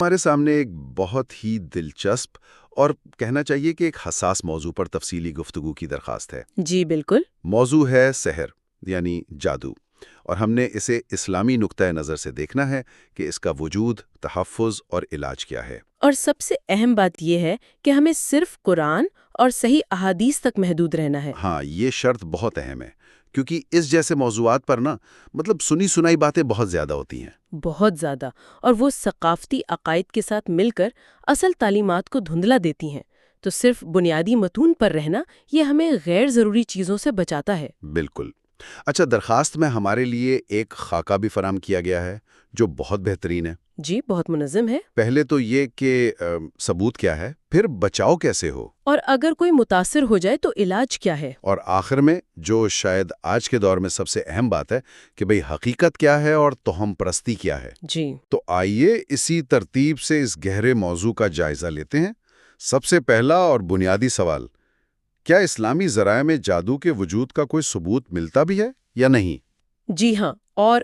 ہمارے سامنے ایک بہت ہی دلچسپ اور کہنا چاہیے کہ ایک حساس موضوع پر تفصیلی گفتگو کی درخواست ہے۔ جی بالکل۔ موضوع ہے سحر یعنی جادو، اور ہم نے اسے اسلامی نقطۂ نظر سے دیکھنا ہے کہ اس کا وجود، تحفظ اور علاج کیا ہے۔ اور سب سے اہم بات یہ ہے کہ ہمیں صرف قرآن اور صحیح احادیث تک محدود رہنا ہے۔ ہاں، یہ شرط بہت اہم ہے، کیونکہ اس جیسے موضوعات پر سنی سنائی باتیں بہت زیادہ ہوتی ہیں۔ بہت زیادہ، اور وہ ثقافتی عقائد کے ساتھ مل کر اصل تعلیمات کو دھندلا دیتی ہیں، تو صرف بنیادی متون پر رہنا یہ ہمیں غیر ضروری چیزوں سے بچاتا ہے۔ بالکل۔ اچھا، درخواست میں ہمارے لیے ایک خاکہ بھی فراہم کیا گیا ہے جو بہت بہترین ہے۔ جی، بہت منظم ہے۔ پہلے تو یہ کہ ثبوت کیا ہے، پھر بچاؤ کیسے ہو، اور اگر کوئی متاثر ہو جائے تو علاج کیا ہے، اور آخر میں جو شاید آج کے دور میں سب سے اہم بات ہے کہ بھئی حقیقت کیا ہے اور توہم پرستی کیا ہے۔ جی تو آئیے اسی ترتیب سے اس گہرے موضوع کا جائزہ لیتے ہیں۔ سب سے پہلا اور بنیادی سوال، کیا اسلامی ذرائع میں جادو کے وجود کا کوئی ثبوت ملتا بھی ہے یا نہیں؟ جی ہاں، اور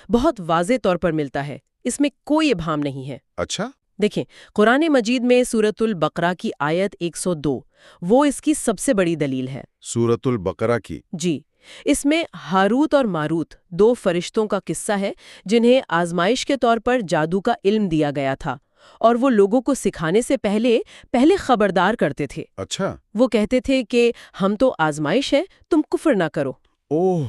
بہت واضح طور پر ملتا ہے، اس میں کوئی ابہام نہیں ہے۔ اچھا؟ دیکھیں، قرآن مجید میں سورۃ البقرہ کی آیت 102 وہ اس کی سب سے بڑی دلیل ہے۔ سورۃ البقرہ کی؟ جی، اس میں ہاروت اور ماروت دو فرشتوں کا قصہ ہے جنہیں آزمائش کے طور پر جادو کا علم دیا گیا تھا، اور وہ لوگوں کو سکھانے سے پہلے خبردار کرتے تھے۔ اچھا۔ وہ کہتے تھے کہ ہم تو آزمائش ہے، تم کفر نہ کرو۔ اوہ،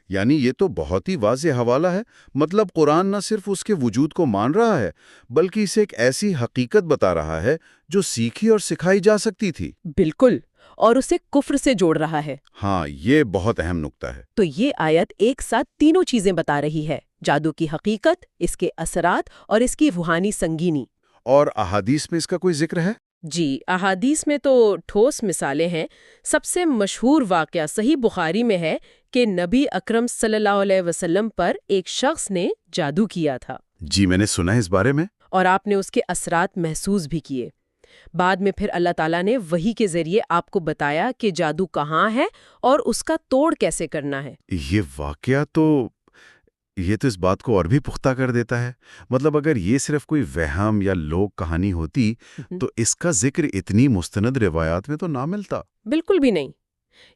یعنی یہ تو بہت ہی واضح حوالہ ہے۔ مطلب قرآن نہ صرف اس کے وجود کو مان رہا ہے بلکہ اسے ایک ایسی حقیقت بتا رہا ہے جو سیکھی اور سکھائی جا سکتی تھی۔ بالکل، اور اسے کفر سے جوڑ رہا ہے۔ ہاں، یہ بہت اہم نقطہ ہے۔ تو یہ آیت ایک ساتھ تینوں چیزیں بتا رہی ہے: جادو کی حقیقت، اس کے اثرات اور اس کی روحانی سنگینی۔ اور احادیث میں اس کا کوئی ذکر ہے؟ جی، احادیث میں تو ٹھوس مثالیں ہیں۔ سب سے مشہور واقعہ صحیح بخاری میں ہے کہ نبی اکرم صلی اللہ علیہ وسلم پر ایک شخص نے جادو کیا تھا۔ جی، میں نے سنا ہے اس بارے میں۔ اور آپ نے اس کے اثرات محسوس بھی کیے۔ بعد میں پھر اللہ تعالیٰ نے وحی کے ذریعے آپ کو بتایا کہ جادو کہاں ہے اور اس کا توڑ کیسے کرنا ہے۔ یہ واقعہ تو اس بات کو اور بھی پختہ کر دیتا ہے۔ مطلب اگر یہ صرف کوئی وہم یا لوک کہانی ہوتی تو اس کا ذکر اتنی مستند روایات میں تو نہ ملتا۔ بالکل بھی نہیں۔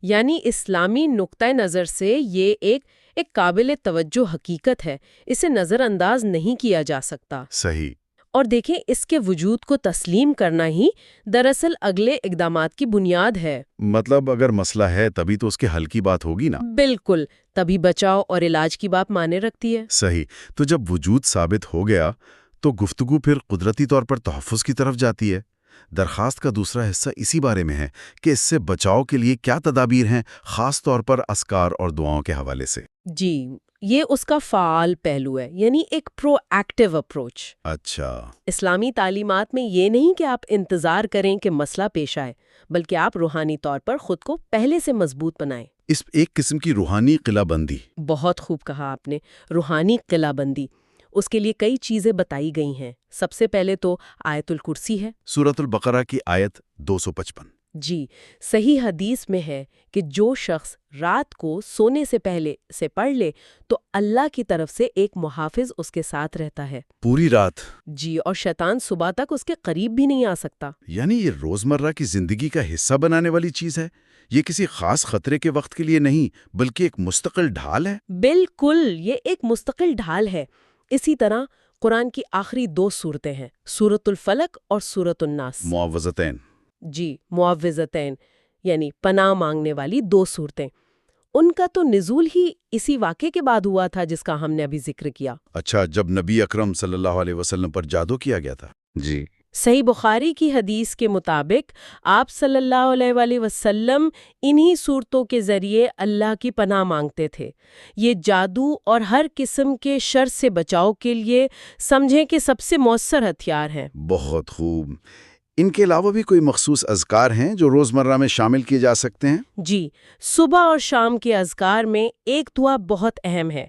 یعنی اسلامی نقطۂ نظر سے یہ ایک قابل توجہ حقیقت ہے، اسے نظر انداز نہیں کیا جا سکتا۔ صحیح۔ اور دیکھیں، اس کے وجود کو تسلیم کرنا ہی دراصل اگلے اقدامات کی بنیاد ہے۔ مطلب اگر مسئلہ ہے تبھی تو اس کے حل کی بات ہوگی نا۔ بالکل، تبھی بچاؤ اور علاج کی بات مانے رکھتی ہے۔ صحیح۔ تو جب وجود ثابت ہو گیا تو گفتگو پھر قدرتی طور پر تحفظ کی طرف جاتی ہے۔ درخواست کا دوسرا حصہ اسی بارے میں ہے کہ اس سے بچاؤ کے لیے کیا تدابیر ہیں، خاص طور پر اذکار اور دعاؤں کے حوالے سے۔ جی، یہ اس کا فعال پہلو ہے، یعنی ایک پرو ایکٹیو اپروچ۔ اچھا۔ اسلامی تعلیمات میں یہ نہیں کہ آپ انتظار کریں کہ مسئلہ پیش آئے، بلکہ آپ روحانی طور پر خود کو پہلے سے مضبوط بنائیں۔ اس ایک قسم کی روحانی قلعہ بندی۔ بہت خوب کہا آپ نے، روحانی قلعہ بندی۔ اس کے لیے کئی چیزیں بتائی گئی ہیں۔ سب سے پہلے تو آیت الکرسی ہے، سورۃ البقرہ کی آیت 255۔ جی، صحیح حدیث میں ہے کہ جو شخص رات کو سونے سے پہلے سے پڑھ لے تو اللہ کی طرف سے ایک محافظ اس کے ساتھ رہتا ہے پوری رات؟ جی، اور شیطان صبح تک اس کے قریب بھی نہیں آ سکتا۔ یعنی یہ روزمرہ کی زندگی کا حصہ بنانے والی چیز ہے، یہ کسی خاص خطرے کے وقت کے لیے نہیں بلکہ ایک مستقل ڈھال ہے۔ بالکل، یہ ایک مستقل ڈھال ہے۔ اسی طرح قرآن کی آخری دو صورتیں ہیں، سورۃ الفلق اور سورۃ الناس۔ معوذتین۔ جی، معوذتین یعنی پناہ مانگنے والی دو صورتیں۔ ان کا تو نزول ہی اسی واقعے کے بعد ہوا تھا جس کا ہم نے ابھی ذکر کیا۔ اچھا، جب نبی اکرم صلی اللہ علیہ وسلم پر جادو کیا گیا تھا۔ جی، صحیح بخاری کی حدیث کے مطابق آپ صلی اللہ علیہ وآلہ وسلم انہی صورتوں کے ذریعے اللہ کی پناہ مانگتے تھے۔ یہ جادو اور ہر قسم کے شر سے بچاؤ کے لیے سمجھیں کہ سب سے مؤثر ہتھیار ہیں۔ بہت خوب۔ ان کے علاوہ بھی کوئی مخصوص اذکار ہیں جو روزمرہ میں شامل کیے جا سکتے ہیں؟ جی، صبح اور شام کے اذکار میں ایک دعا بہت اہم ہے،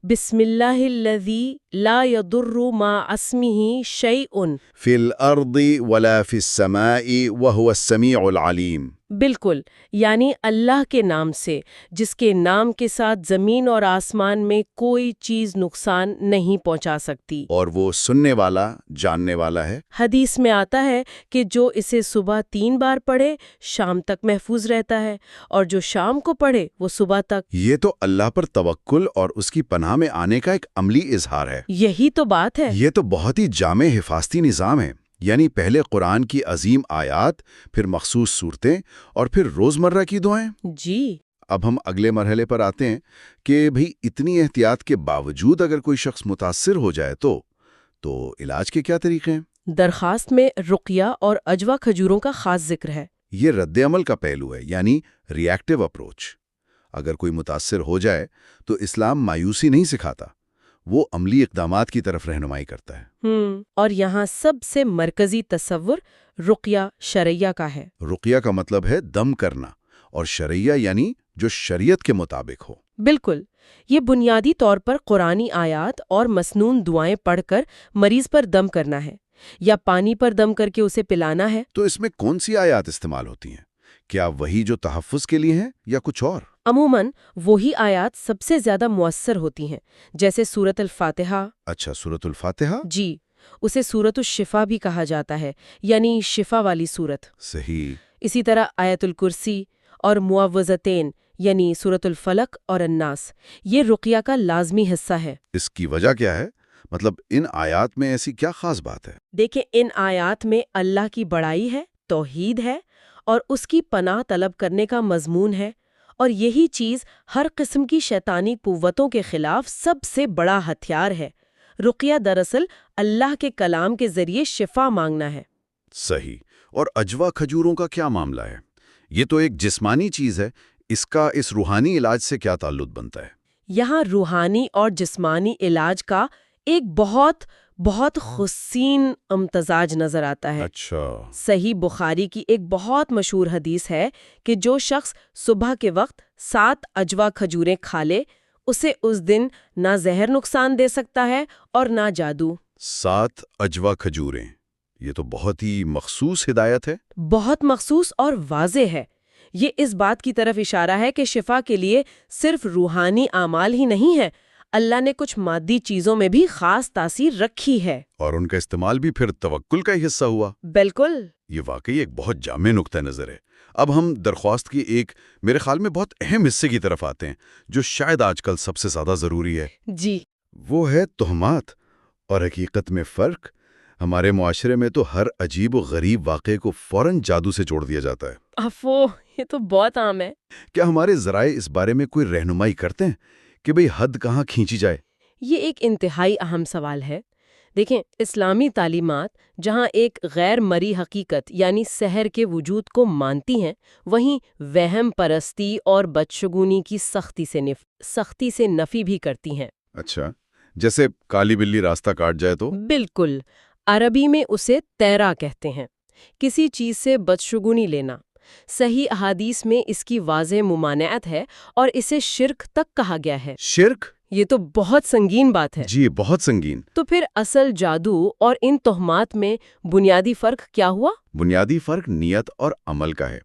بسم اللہ الذی لا یضر مع اسمہ شیء فی الارض ولا فی السماء وهو السمیع العلیم۔ بالکل، یعنی اللہ کے نام سے، جس کے نام کے ساتھ زمین اور آسمان میں کوئی چیز نقصان نہیں پہنچا سکتی۔ اور وہ سننے والا، جاننے والا ہے۔ حدیث میں آتا ہے کہ جو اسے صبح 3 بار پڑھے شام تک محفوظ رہتا ہے، اور جو شام کو پڑھے وہ صبح تک۔ یہ تو اللہ پر توکل اور اس کی پناہ میں آنے کا ایک عملی اظہار ہے۔ یہی تو بات ہے۔ یہ تو بہت ہی جامع حفاظتی نظام ہے، یعنی پہلے قرآن کی عظیم آیات، پھر مخصوص صورتیں، اور پھر روزمرہ کی دعائیں۔ جی۔ اب ہم اگلے مرحلے پر آتے ہیں کہ بھئی اتنی احتیاط کے باوجود اگر کوئی شخص متاثر ہو جائے تو علاج کے کیا طریقے ہیں؟ درخواست میں رقیہ اور اجوا کھجوروں کا خاص ذکر ہے۔ یہ رد عمل کا پہلو ہے، یعنی ری ایکٹیو اپروچ۔ اگر کوئی متاثر ہو جائے تو اسلام مایوسی نہیں سکھاتا، وہ عملی اقدامات کی طرف رہنمائی کرتا ہے۔ اور یہاں سب سے مرکزی تصور رقیہ شرعیہ کا ہے۔ رقیہ کا مطلب ہے دم کرنا، اور شرعیہ یعنی جو شریعت کے مطابق ہو۔ بالکل، یہ بنیادی طور پر قرآنی آیات اور مسنون دعائیں پڑھ کر مریض پر دم کرنا ہے، یا پانی پر دم کر کے اسے پلانا ہے۔ تو اس میں کون سی آیات استعمال ہوتی ہیں؟ کیا وہی جو تحفظ کے لیے ہیں یا کچھ اور؟ عموماً وہی آیات سب سے زیادہ مؤثر ہوتی ہیں، جیسے سورۃ الفاتحہ۔ اچھا، سورۃ الفاتحہ؟ جی، اسے سورۃ الشفا بھی کہا جاتا ہے، یعنی شفا والی سورت۔ صحیح۔ اسی طرح آیت الکرسی اور معوذتین، یعنی سورۃ الفلق اور الناس، یہ رقیہ کا لازمی حصہ ہے۔ اس کی وجہ کیا ہے؟ مطلب ان آیات میں ایسی کیا خاص بات ہے؟ دیکھیں، ان آیات میں اللہ کی بڑائی ہے، توحید ہے، اور اس کی پناہ طلب کرنے کا مضمون ہے، اور یہی چیز ہر قسم کی شیطانی قوتوں کے خلاف سب سے بڑا ہتھیار ہے۔ رقیہ دراصل اللہ کے کلام کے ذریعے شفا مانگنا ہے۔ صحیح۔ اور اجوا کھجوروں کا کیا معاملہ ہے؟ یہ تو ایک جسمانی چیز ہے، اس کا اس روحانی علاج سے کیا تعلق بنتا ہے؟ یہاں روحانی اور جسمانی علاج کا ایک بہت حسین امتزاج نظر آتا ہے۔ اچھا۔ صحیح بخاری کی ایک بہت مشہور حدیث ہے کہ جو شخص صبح کے وقت 7 اجوا کھجوریں کھا لے، اسے اس دن نہ زہر نقصان دے سکتا ہے اور نہ جادو۔ 7 اجوا کھجوریں، یہ تو بہت ہی مخصوص ہدایت ہے۔ بہت مخصوص اور واضح ہے۔ یہ اس بات کی طرف اشارہ ہے کہ شفا کے لیے صرف روحانی اعمال ہی نہیں ہے، اللہ نے کچھ مادی چیزوں میں بھی خاص تاثیر رکھی ہے، اور ان کا استعمال بھی پھر توکل کا ہی حصہ ہوا۔ بالکل۔ یہ واقعی ایک بہت جامع نقطہ نظر ہے۔ اب ہم درخواست کی ایک میرے خیال میں بہت اہم حصے کی طرف آتے ہیں، جو شاید آج کل سب سے زیادہ ضروری ہے۔ جی، وہ ہے تہمات اور حقیقت میں فرق۔ ہمارے معاشرے میں تو ہر عجیب و غریب واقعے کو فوراً جادو سے جوڑ دیا جاتا ہے۔ افو، یہ تو بہت عام ہے۔ کیا ہمارے ذرائع اس بارے میں کوئی رہنمائی کرتے ہیں کہ بھئی حد کہاں کھینچی جائے؟ یہ ایک انتہائی اہم سوال ہے۔ دیکھیں، اسلامی تعلیمات جہاں ایک غیر مری حقیقت یعنی سحر کے وجود کو مانتی ہیں، وہیں وہم پرستی اور بدشگونی کی سختی سے نفی بھی کرتی ہیں۔ اچھا، جیسے کالی بلی راستہ کاٹ جائے تو؟ بالکل، عربی میں اسے تیرا کہتے ہیں، کسی چیز سے بدشگونی لینا۔ صحیح احادیث میں اس کی واضح ممانعت ہے اور اسے شرک تک کہا گیا ہے۔ شرک؟ یہ تو بہت سنگین بات ہے۔ جی، بہت سنگین۔ تو پھر اصل جادو اور ان تہمات میں بنیادی فرق کیا ہوا؟ بنیادی فرق نیت اور عمل کا ہے۔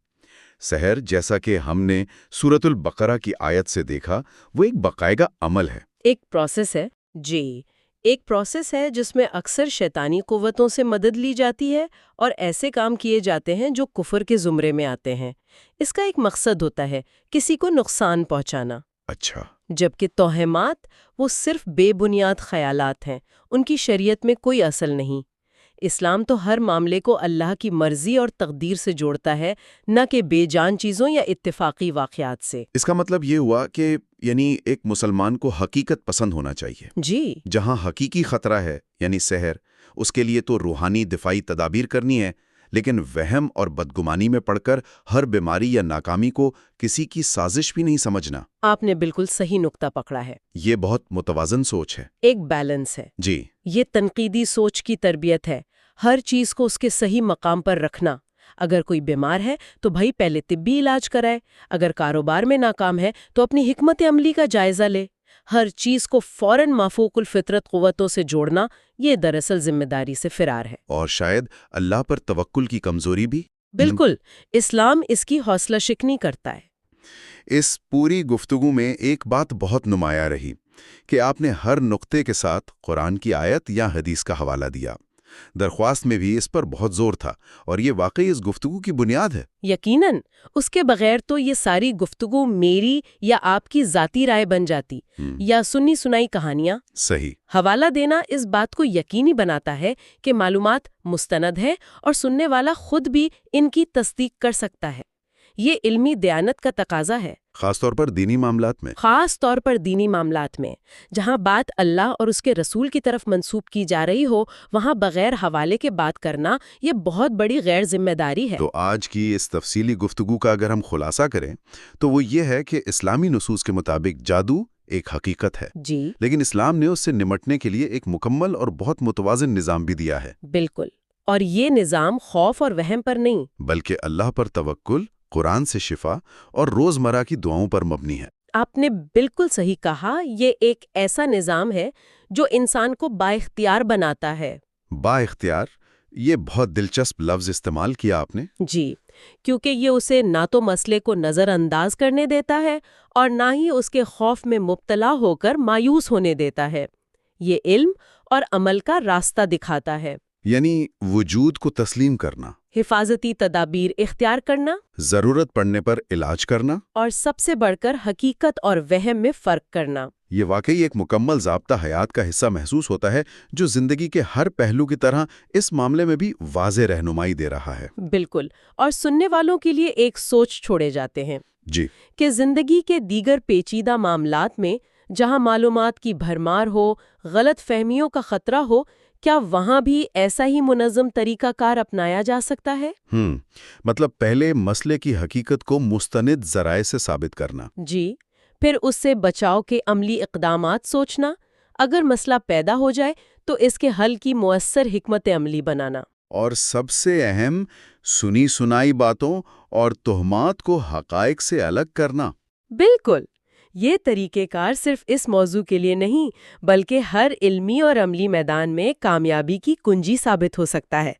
سحر، جیسا کہ ہم نے سورۃ البقرہ کی آیت سے دیکھا، وہ ایک باقاعدہ عمل ہے۔ ایک پروسیس ہے۔ جی، ایک پروسیس ہے جس میں اکثر شیطانی قوتوں سے مدد لی جاتی ہے اور ایسے کام کیے جاتے ہیں جو کفر کے زمرے میں آتے ہیں۔ اس کا ایک مقصد ہوتا ہے کسی کو نقصان پہنچانا۔ اچھا۔ جبکہ توہمات وہ صرف بے بنیاد خیالات ہیں، ان کی شریعت میں کوئی اصل نہیں۔ اسلام تو ہر معاملے کو اللہ کی مرضی اور تقدیر سے جوڑتا ہے، نہ کہ بے جان چیزوں یا اتفاقی واقعات سے۔ اس کا مطلب یہ ہوا کہ یعنی ایک مسلمان کو حقیقت پسند ہونا چاہیے۔ جی، جہاں حقیقی خطرہ ہے یعنی سحر، اس کے لیے تو روحانی دفاعی تدابیر کرنی ہے، لیکن وہم اور بدگمانی میں پڑھ کر ہر بیماری یا ناکامی کو کسی کی سازش بھی نہیں سمجھنا۔ آپ نے بالکل صحیح نقطہ پکڑا ہے۔ یہ بہت متوازن سوچ ہے۔ ایک بیلنس ہے۔ جی، یہ تنقیدی سوچ کی تربیت ہے، ہر چیز کو اس کے صحیح مقام پر رکھنا۔ اگر کوئی بیمار ہے تو بھائی پہلے طبی علاج کرائے، اگر کاروبار میں ناکام ہے تو اپنی حکمت عملی کا جائزہ لے۔ ہر چیز کو فوراً مافوق الفطرت قوتوں سے جوڑنا، یہ دراصل ذمہ داری سے فرار ہے۔ اور شاید اللہ پر توکل کی کمزوری بھی۔ بالکل، اسلام اس کی حوصلہ شکنی کرتا ہے۔ اس پوری گفتگو میں ایک بات بہت نمایاں رہی کہ آپ نے ہر نقطے کے ساتھ قرآن کی آیت یا حدیث کا حوالہ دیا۔ درخواست میں بھی اس پر بہت زور تھا، اور یہ واقعی اس گفتگو کی بنیاد ہے۔ یقیناً، اس کے بغیر تو یہ ساری گفتگو میری یا آپ کی ذاتی رائے بن جاتی، یا سنی سنائی کہانیاں۔ صحیح۔ حوالہ دینا اس بات کو یقینی بناتا ہے کہ معلومات مستند ہے اور سننے والا خود بھی ان کی تصدیق کر سکتا ہے۔ یہ علمی دیانت کا تقاضا ہے، خاص طور پر دینی معاملات میں۔ خاص طور پر دینی معاملات میں، جہاں بات اللہ اور اس کے رسول کی طرف منسوب کی جا رہی ہو، وہاں بغیر حوالے کے بات کرنا یہ بہت بڑی غیر ذمہ داری ہے۔ تو آج کی اس تفصیلی گفتگو کا اگر ہم خلاصہ کریں تو وہ یہ ہے کہ اسلامی نصوص کے مطابق جادو ایک حقیقت ہے، جی لیکن اسلام نے اس سے نمٹنے کے لیے ایک مکمل اور بہت متوازن نظام بھی دیا ہے۔ بالکل، اور یہ نظام خوف اور وہم پر نہیں، بلکہ اللہ پر توکل، قرآن سے شفا اور روزمرہ کی دعاؤں پر مبنی ہے۔ آپ نے بالکل صحیح کہا، یہ ایک ایسا نظام ہے جو انسان کو بااختیار بناتا ہے۔ با اختیار، یہ بہت دلچسپ لفظ استعمال کیا آپ نے۔ جی، کیونکہ یہ اسے نہ تو مسئلے کو نظر انداز کرنے دیتا ہے اور نہ ہی اس کے خوف میں مبتلا ہو کر مایوس ہونے دیتا ہے۔ یہ علم اور عمل کا راستہ دکھاتا ہے، یعنی وجود کو تسلیم کرنا، حفاظتی تدابیر اختیار کرنا، ضرورت پڑنے پر علاج کرنا، اور سب سے بڑھ کر حقیقت اور وہم میں فرق کرنا۔ یہ واقعی ایک مکمل ضابطہ حیات کا حصہ محسوس ہوتا ہے جو زندگی کے ہر پہلو کی طرح اس معاملے میں بھی واضح رہنمائی دے رہا ہے۔ بالکل، اور سننے والوں کے لیے ایک سوچ چھوڑے جاتے ہیں جی، کہ زندگی کے دیگر پیچیدہ معاملات میں جہاں معلومات کی بھرمار ہو، غلط فہمیوں کا خطرہ ہو، کیا وہاں بھی ایسا ہی منظم طریقہ کار اپنایا جا سکتا ہے؟ مطلب پہلے مسئلے کی حقیقت کو مستند ذرائع سے ثابت کرنا، جی، پھر اس سے بچاؤ کے عملی اقدامات سوچنا، اگر مسئلہ پیدا ہو جائے تو اس کے حل کی مؤثر حکمت عملی بنانا، اور سب سے اہم، سنی سنائی باتوں اور تہمات کو حقائق سے الگ کرنا۔ بالکل، یہ طریقہ کار صرف اس موضوع کے لیے نہیں بلکہ ہر علمی اور عملی میدان میں کامیابی کی کنجی ثابت ہو سکتا ہے۔